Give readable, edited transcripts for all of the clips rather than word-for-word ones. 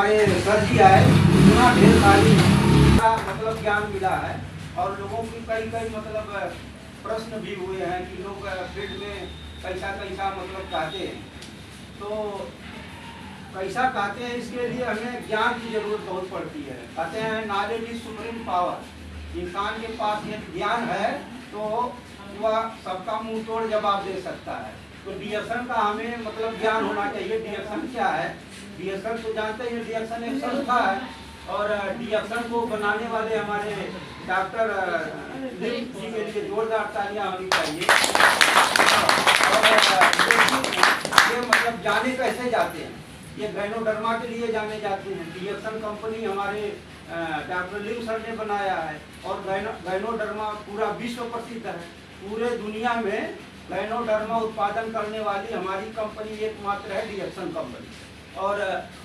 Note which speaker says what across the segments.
Speaker 1: हमारे सर जी आए, इतना ढेर सारी मतलब ज्ञान मिला है और लोगों की कई कई मतलब प्रश्न भी हुए हैं कि लोग फील्ड में कैसा कैसा मतलब चाहते हैं। तो कैसा कहते हैं, इसके लिए हमें ज्ञान की जरूरत बहुत पड़ती है। कहते हैं नॉलेज इज सुप्रीम पावर। इंसान के पास यदि ज्ञान है तो वह सबका मुंह तोड़ जवाब दे सकता है। तो डीएक्शन का हमें मतलब ज्ञान होना चाहिए। डीएक्शन क्या है? डीएक्शन तो जानते हैं, डीएक्शन एक संस्था है और डीएक्शन को बनाने वाले हमारे डॉक्टर जी के लिए जोरदार तालियां होनी चाहिए। और ये मतलब जाने कैसे जाते हैं, ये गायनोडर्मा के लिए जाने जाते हैं। डीएक्शन कंपनी हमारे डॉक्टर लिम सर ने बनाया है और गायनोडर्मा पूरा विश्व प्रसिद्ध है। पूरे दुनिया में गायनोडर्मा उत्पादन करने वाली हमारी कंपनी एकमात्र है, डीएक्शन कंपनी। और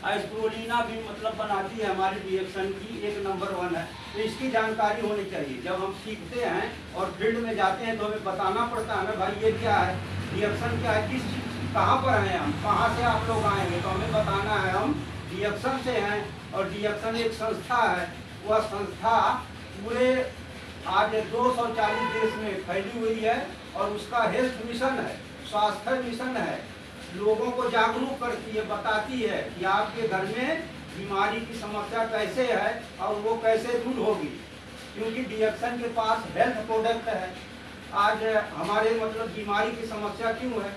Speaker 1: एस्प्रुलिना भी मतलब बनाती है हमारी डीएक्शन की, एक नंबर 1 है। तो इसकी जानकारी होनी चाहिए। जब हम सीखते हैं और फील्ड में जाते हैं तो हमें बताना पड़ता है ना, भाई ये क्या है, डीएक्शन क्या है, किस कहाँ पर हैं हम, कहाँ से आप लोग आएंगे, तो हमें बताना है हम डीएक्शन से हैं। और डीएक्शन एक संस्था है। वह संस्था पूरे आज 240 देश में फैली हुई है और उसका हेल्थ मिशन है, स्वास्थ्य मिशन है। लोगों को जागरूक करती है, बताती है कि आपके घर में बीमारी की समस्या कैसे है और वो कैसे दूर होगी। क्योंकि डीएक्शन के पास हेल्थ प्रोडक्ट है। आज हमारे मतलब बीमारी की समस्या क्यों है?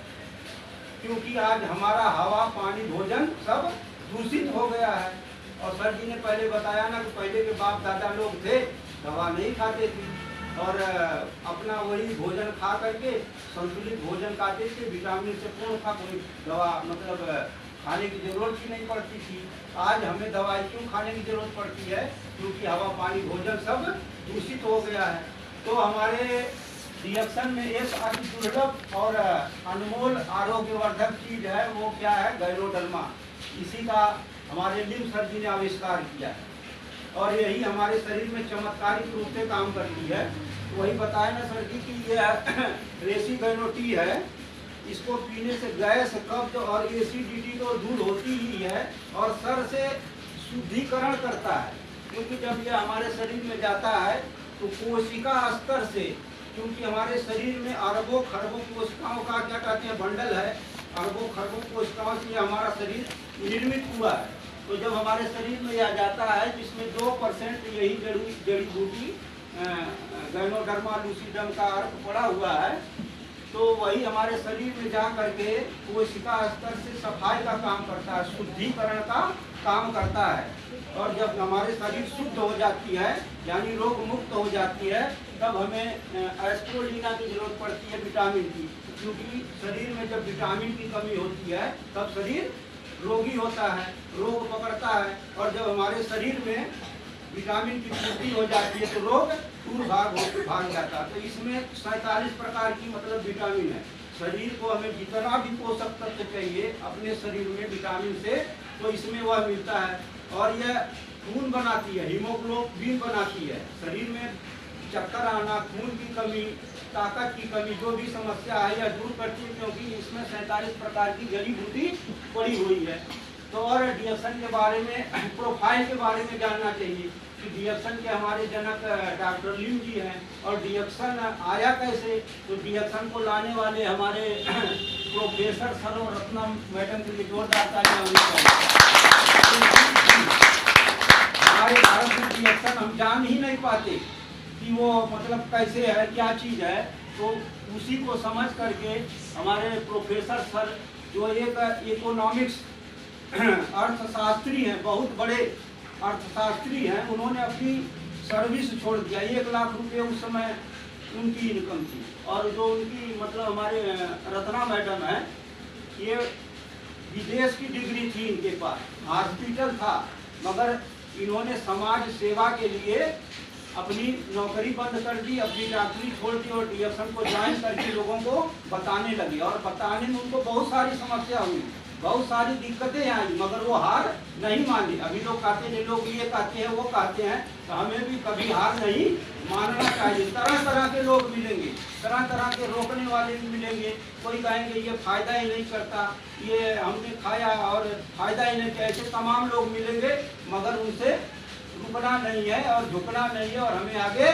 Speaker 1: क्योंकि आज हमारा हवा, पानी, भोजन सब दूषित हो गया है। और सर जी ने पहले बताया ना कि पहले के बाप दादा लोग थे, दवा नहीं खाते थे और अपना वही भोजन खा करके संतुलित भोजन खाते थे, विटामिन से पूर्ण था, कोई दवा मतलब खाने की जरूरत ही नहीं पड़ती थी। आज हमें दवाई क्यों खाने की जरूरत पड़ती है? क्योंकि हवा, पानी, भोजन सब दूषित हो गया है। तो हमारे डीएक्शन में एक अति दुर्लभ और अनमोल आरोग्यवर्धक चीज है, वो क्या है? गायनोडर्मा। इसी का हमारे लिम सर जी ने आविष्कार किया है और यही हमारे शरीर में चमत्कारिक रूप से काम करती है। वही बताया ना सर जी कि ये रेसिगाइनो टी है, इसको पीने से गैस, कब्ज और एसिडिटी तो दूर होती ही है और सर से शुद्धिकरण करता है। क्योंकि जब ये हमारे शरीर में जाता है तो कोशिका स्तर से, क्योंकि हमारे शरीर में अरबों खरबों कोशिकाओं का क्या कहते हैं बंडल है, अरबों खरबों कोशिकाओं से हमारा शरीर निर्मित हुआ है। तो जब हमारे शरीर में यह जाता है जिसमें 2% यही जड़ी बूटी गायनोडर्मा लूसिडम का अर्क पड़ा हुआ है, तो वही हमारे शरीर में जा करके कोशिका स्तर से सफाई का काम करता है, शुद्धिकरण का काम करता है। और जब हमारे शरीर शुद्ध हो जाती है यानी रोग मुक्त हो जाती है, तब हमें एस्प्रुलिना की जरूरत पड़ती है, विटामिन की। क्योंकि शरीर में जब विटामिन की कमी होती है तब शरीर रोगी होता है, रोग पकड़ता है। और जब हमारे शरीर में विटामिन की पूर्ति हो जाती है तो रोग दूर भाग जाता है। तो इसमें 47 प्रकार की मतलब विटामिन है। शरीर को हमें जितना भी पोषक तत्व चाहिए अपने शरीर में विटामिन से, तो इसमें वह मिलता है। और यह खून बनाती है, हीमोग्लोबिन बनाती है। शरीर में चक्कर आना, खून की कमी, ताकत की कमी, जो भी समस्या है यह दूर करती है, क्योंकि इसमें 47 प्रकार की जड़ी बूटी पड़ी हुई है। तो और डीएक्शन के बारे में, प्रोफाइल के बारे में जानना चाहिए कि डीएक्शन के हमारे जनक डॉक्टर लिम जी हैं। और डीएक्शन आया कैसे? तो डीएक्शन को लाने वाले हमारे प्रोफेसर सर्वरत्नम मैडम के लिए जोरदार तालियां होनी चाहिए। हमारे भारत में डीएक्शन हम जान ही नहीं पाते कि वो मतलब कैसे है, क्या चीज़ है। तो उसी को समझ करके हमारे प्रोफेसर सर, जो एक इकोनॉमिक्स अर्थशास्त्री हैं, बहुत बड़े अर्थशास्त्री हैं, उन्होंने अपनी सर्विस छोड़ दिया। 1 लाख रुपये उस समय उनकी इनकम थी। और जो उनकी मतलब हमारे रत्ना मैडम है, ये विदेश की डिग्री थी इनके पास, हॉस्पिटल था, मगर इन्होंने समाज सेवा के लिए अपनी नौकरी बंद कर दी, अपनी नौकरी छोड़ दी और डीएक्शन को ज्वाइन करके लोगों को बताने लगे। और बताने में उनको बहुत सारी समस्या हुई, बहुत सारी दिक्कतें आई, मगर वो हार नहीं मानी। अभी लोग कहते हैं, लोग ये कहते हैं, वो कहते हैं, तो हमें भी कभी हार नहीं मानना चाहिए। तरह तरह के लोग मिलेंगे, तरह तरह के रोकने वाले भी मिलेंगे। कोई कहेंगे ये फायदा ही नहीं करता, ये हमने खाया और फायदा ही नहीं किया, ऐसे तमाम लोग मिलेंगे, मगर उनसे रुकना नहीं है और झुकना नहीं है, और हमें आगे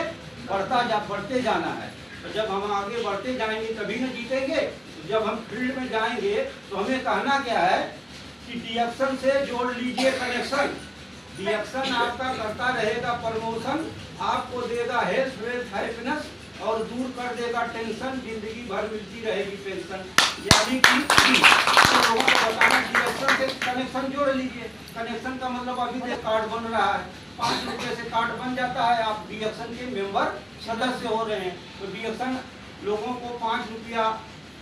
Speaker 1: बढ़ते जाना है। तो जब हम आगे बढ़ते जाएंगे तभी न जीतेंगे। जब हम फील्ड में जाएंगे तो हमें कहना क्या है कि डीएक्शन से जोड़ लीजिए कनेक्शन। डीएक्शन आपका करता रहेगा प्रमोशन, आपको देगा हेल्थ, वेल्थ, हैप्पीनेस और दूर कर देगा टेंशन, जिंदगी भर मिलती रहेगी पेंशन। यानी कि लोगों को बताना डीएक्शन से कनेक्शन जोड़ लीजिए। कनेक्शन का मतलब अभी जो कार्ड बन रहा है, 5 रुपये से कार्ड बन जाता है, आप डीएक्शन के मेंबर सदस्य हो रहे हैं। तो डीएक्शन लोगों को 5 रुपया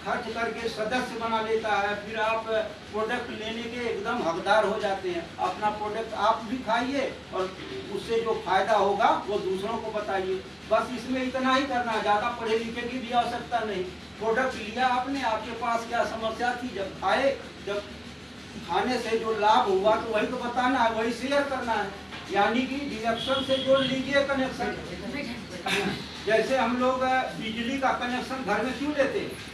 Speaker 1: खर्च करके सदस्य बना लेता है, फिर आप प्रोडक्ट लेने के एकदम हकदार हो जाते हैं। अपना प्रोडक्ट आप भी खाइए और उससे जो फायदा होगा वो दूसरों को बताइए। बस इसमें इतना ही करना है, ज़्यादा पढ़े लिखे की भी आवश्यकता नहीं। प्रोडक्ट लिया आपने, आपके पास क्या समस्या थी, जब खाए, जब खाने से जो लाभ हुआ तो वही तो बताना है, वही शेयर करना है। यानी कि डीएक्शन से जोड़ लीजिए कनेक्शन। जैसे हम लोग बिजली का कनेक्शन घर में क्यों लेते हैं,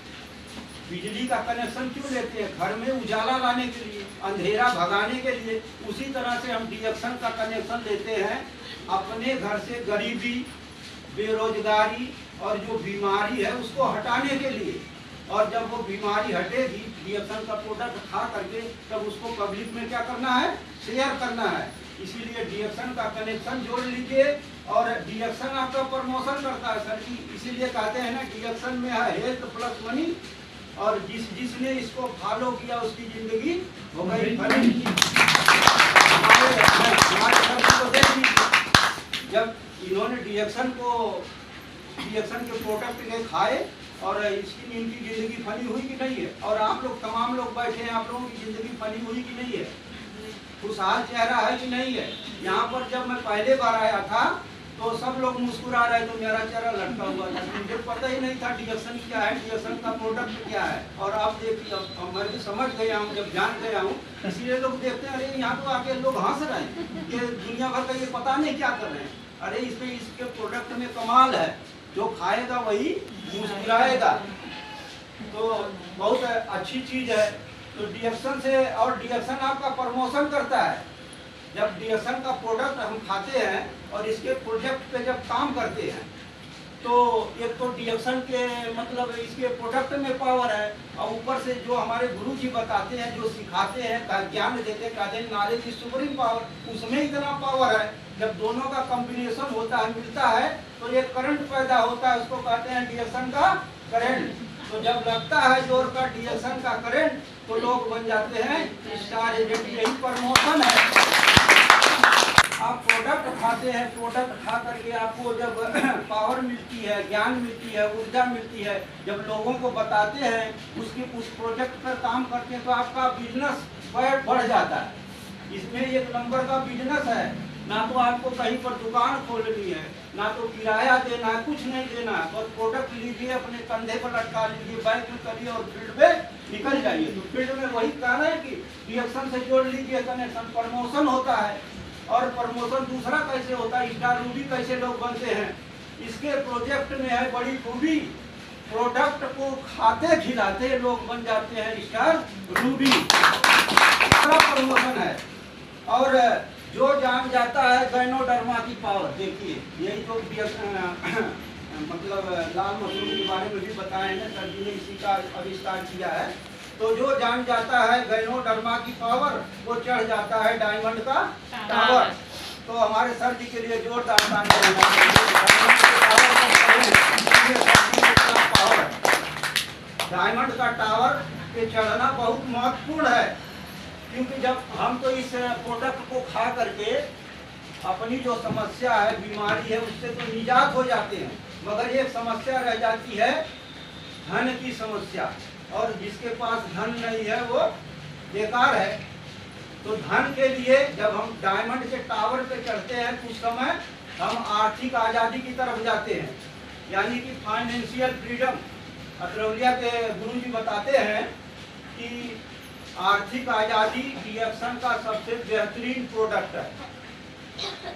Speaker 1: बिजली का कनेक्शन क्यों लेते हैं, घर में उजाला लाने के लिए, अंधेरा भगाने के लिए। उसी तरह से हम डीएक्शन का कनेक्शन लेते हैं अपने घर से गरीबी, बेरोजगारी और जो बीमारी है उसको हटाने के लिए। और जब वो बीमारी हटेगी डीएक्शन का प्रोडक्ट खा करके, तब उसको पब्लिक में क्या करना है, शेयर करना है। इसीलिए डीएक्शन का कनेक्शन जोड़ लीजिए। और डीएक्शन आपका प्रमोशन करता है सर जी, इसीलिए कहते हैं ना डीएक्शन में है हेल्थ प्लस मनी, और जिसने इसको फॉलो किया उसकी जिंदगी हो गई फनी। हमारे सर को देख लीजिए, जब इन्होंने डीएक्शन के प्रोडक्ट के खाए और इनकी जिंदगी फनी हुई कि नहीं है। और आप लोग तमाम लोग बैठे हैं, आप लोगों की जिंदगी फनी हुई कि नहीं है, खुशहाल चेहरा है कि नहीं है। यहाँ पर जब मैं पहले बार आया था तो सब लोग मुस्कुरा रहे, तो मेरा चेहरा लटका हुआ था, मुझे पता ही नहीं था डीएक्शन क्या है, डीएक्शन का प्रोडक्ट क्या है। और अब देखिए, अब मैं भी समझ गया हूँ, जब जान गया हूँ, इसलिए लोग देखते हैं, अरे यहाँ तो आके लोग हंस रहे हैं, ये दुनिया भर का ये पता नहीं क्या कर रहे हैं। अरे इसमें इसके प्रोडक्ट में कमाल है, जो खाएगा वही मुस्कुराएगा, तो बहुत अच्छी चीज है। तो डीएक्शन से, और डीएक्शन आपका प्रमोशन करता है। जब डीएक्शन का प्रोडक्ट हम खाते हैं और इसके प्रोजेक्ट पे जब काम करते हैं, तो एक तो डीएक्शन के मतलब इसके प्रोडक्ट में पावर है, और ऊपर से जो हमारे गुरु जी बताते हैं, जो सिखाते हैं, ज्ञान देते हैं, कहते हैं नॉलेज इज सुप्रीम पावर, उसमें इतना पावर है। जब दोनों का कॉम्बिनेशन होता है, मिलता है, तो एक करंट पैदा होता है, उसको कहते हैं डीएक्शन का करंट। तो जब लगता है जोर का डीएक्शन का करंट, तो लोग बन जाते हैं स्टार एजेंट। यही प्रमोशन है। आप प्रोडक्ट खाते हैं, प्रोडक्ट खा करके आपको जब पावर मिलती है, ज्ञान मिलती है, ऊर्जा मिलती है, जब लोगों को बताते हैं, उस प्रोजेक्ट पर काम करते हैं, तो आपका बिजनेस बढ़ जाता है। इसमें एक नंबर का बिजनेस है। ना तो आपको कहीं पर दुकान खोलनी है, ना तो किराया देना है, कुछ नहीं देना है, बस प्रोडक्ट लीजिए, अपने कंधे पर लटका लीजिए, बैंक में करिए और फील्ड पे निकल जाइए। तो फील्ड में वही कहना है कि डीएक्शन से जोड़ लीजिए कनेक्शन, प्रमोशन होता है। और प्रमोशन दूसरा कैसे होता है, स्टार रूबी कैसे लोग बनते हैं, इसके प्रोजेक्ट में है बड़ी खूबी। प्रोडक्ट को खाते खिलाते लोग बन जाते हैं स्टार रूबी, प्रमोशन है। और जो जान जाता है गैनोडर्मा की पावर, देखिए यही तो मतलब लाल मशरूम के बारे में भी बताए हैं सर जी ने, इसी का आविष्कार किया है। तो जो जान जाता है गैनोडर्मा की पावर, वो चढ़ जाता है डायमंड का टावर। तो हमारे सर जी के लिए जोरदार डायमंड का टावर पे चढ़ना बहुत महत्वपूर्ण है, क्योंकि जब हम तो इस प्रोडक्ट को खा करके अपनी जो समस्या है, बीमारी है, उससे तो निजात हो जाते हैं, मगर एक समस्या रह जाती है धन की समस्या। और जिसके पास धन नहीं है वो बेकार है। तो धन के लिए जब हम डायमंड के टावर पे चढ़ते हैं, कुछ समय हम आर्थिक आज़ादी की तरफ जाते हैं, यानी कि फाइनेंशियल फ्रीडम। अतरौलिया के गुरु जी बताते हैं कि आर्थिक आज़ादी डीएक्शन का सबसे बेहतरीन प्रोडक्ट है।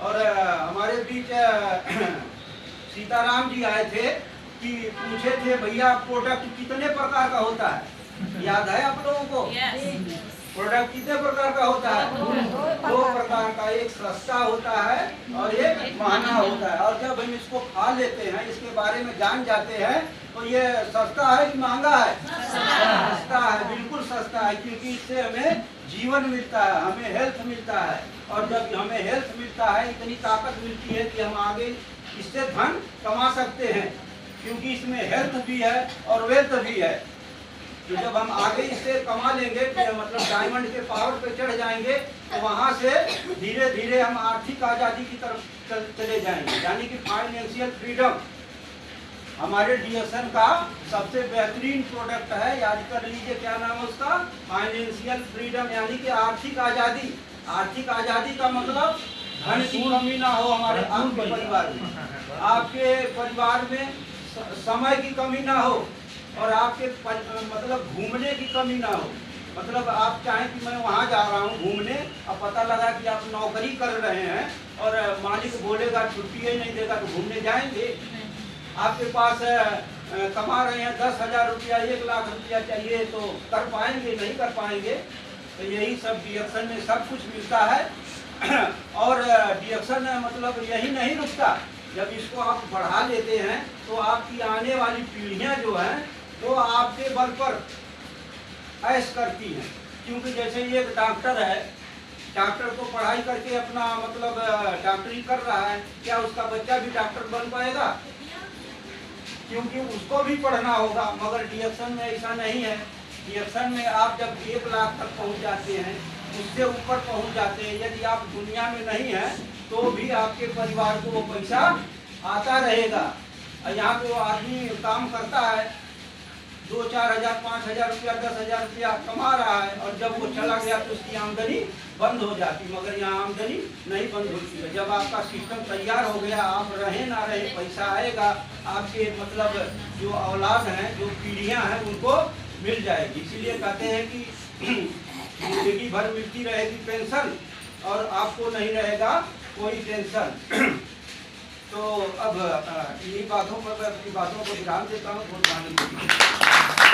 Speaker 1: और हमारे बीच सीताराम जी आए थे कि पूछे थे भैया प्रोडक्ट कितने प्रकार का होता है, याद है आप लोगों को? प्रोडक्ट कितने प्रकार का होता है? दो प्रकार का, एक सस्ता होता है और एक महंगा होता है। और जब हम इसको खा लेते हैं, इसके बारे में जान जाते हैं, तो ये सस्ता है कि महंगा है? सस्ता है, बिल्कुल सस्ता है, क्योंकि इससे हमें जीवन मिलता है, हमें हेल्थ मिलता है। और जब हमें हेल्थ मिलता है, इतनी ताकत मिलती है कि हम आगे इससे धन कमा सकते हैं, क्योंकि इसमें हेल्थ भी है और वेल्थ भी है। तो जब हम आगे इससे कमा लेंगे, मतलब डायमंड के पावर पे चढ़ जाएंगे, तो वहां से धीरे धीरे हम आर्थिक आज़ादी की तरफ चले जाएंगे, यानी कि फाइनेंशियल फ्रीडम हमारे डीएक्शन का सबसे बेहतरीन प्रोडक्ट है। याद कर लीजिए, क्या नाम है उसका? फाइनेंशियल फ्रीडम, यानी कि आर्थिक आज़ादी। आर्थिक आज़ादी का मतलब धन की कमी ना हो हमारे आपके परिवार में, आपके परिवार में समय की कमी ना हो, और आपके मतलब घूमने की कमी ना हो। मतलब आप चाहें कि मैं वहाँ जा रहा हूँ घूमने, अब पता लगा कि आप नौकरी कर रहे हैं और मालिक बोलेगा छुट्टी ही नहीं देगा, तो घूमने जाएंगे? आपके पास कमा रहे हैं 10,000 रुपया, 1 लाख रुपया चाहिए, तो कर पाएंगे? नहीं कर पाएंगे। तो यही सब डीएक्शन में सब कुछ मिलता है। और डीएक्शन मतलब यही नहीं रुकता, जब इसको आप बढ़ा लेते हैं तो आपकी आने वाली पीढ़ियां जो हैं वो आपके बल पर ऐश करती हैं। क्योंकि जैसे ये एक डॉक्टर है, डॉक्टर को पढ़ाई करके अपना मतलब डॉक्टरी कर रहा है, क्या उसका बच्चा भी डॉक्टर बन पाएगा? क्योंकि उसको भी पढ़ना होगा। मगर डीएक्शन में ऐसा नहीं है। डीएक्शन में आप जब 1 लाख तक पहुंच जाते हैं, उससे ऊपर पहुंच जाते हैं, यदि आप दुनिया में नहीं हैं तो भी आपके परिवार को वो पैसा आता रहेगा। यहाँ पे वो आदमी काम करता है, 2-4 हज़ार, 5,000 रुपया, 10,000 रुपया कमा रहा है, और जब वो चला गया तो उसकी आमदनी बंद हो जाती। मगर यहाँ आमदनी नहीं बंद होती है। जब आपका सिस्टम तैयार हो गया, आप रहे ना रहे, पैसा आएगा, आपके मतलब जो औलाद हैं, जो पीढ़ियाँ हैं, उनको मिल जाएगी। इसीलिए कहते हैं कि जिंदगी भर मिलती रहेगी पेंशन और आपको नहीं रहेगा कोई टेंशन। तो अब इन्हीं बातों पर मैं अपनी बातों को विराम देता हूँ।